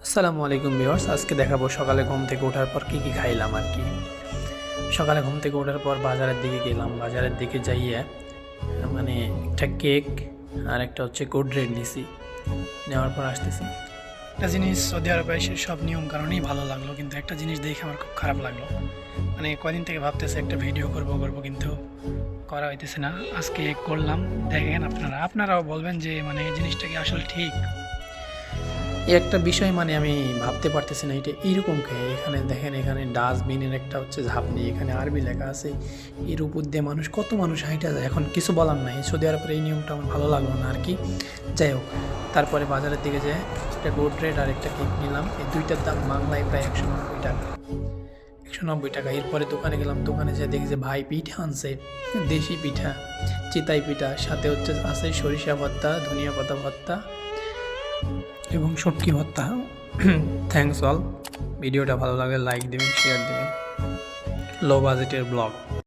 আসসালামু আলাইকুম ভিউয়ার্স, আজকে দেখাবো সকালে ঘুম থেকে ওঠার পর কী খাইলাম আর কি। সকালে ঘুম থেকে ওঠার পর বাজারের দিকে গেলাম, বাজারের দিকে যাইয়া মানে একটা কেক আর একটা হচ্ছে কোল্ড ড্রিঙ্ক নিছি, নেওয়ার পর আসতেছি। একটা জিনিস সৌদি আরবে এসে সব নিয়ম কারণেই ভালো লাগলো, কিন্তু একটা জিনিস দেখে আমার খুব খারাপ লাগলো। মানে কদিন থেকে ভাবতেছে একটা ভিডিও করব কিন্তু করা হইতেছে না। আজকে করলাম, দেখেন আপনারাও বলবেন যে মানে এই জিনিসটা কি আসলে ঠিক। এই একটা বিষয় আমি ভাবতে পারতেছি না, এটা এইরকম খেয়ে। এখানে দেখেন, এখানে ডাস্টবিনের একটা হচ্ছে ঝাঁপনি, এখানে আরবি লেখা আছে, এর উপর দিয়ে কত মানুষ হাইটা যায়। এখন কিছু বলার নাই, সৌদি আরবের এই নিয়মটা আমার ভালো লাগলো না আর কি। যাই হোক, তারপরে বাজারের দিকে যায় একটা গোল্ড রেড আর একটা কেক নিলাম। এই দুইটার দাম বাংলায় প্রায় 190 টাকা। 190 টাকা। এরপরে দোকানে গেলাম, দোকানে যেয়ে দেখি যে ভাই পিঠা আনছে, দেশি পিঠা, চিতাই পিঠা, সাথে হচ্ছে আছে সরিষা ভর্তা, ধনিয়া পাতা ভর্তা এবং শুটকি ভর্তা। Thanks all. ভিডিওটা ভালো লাগলে লাইক দেবেন, শেয়ার দেবেন। লো বাজেটের ব্লগ।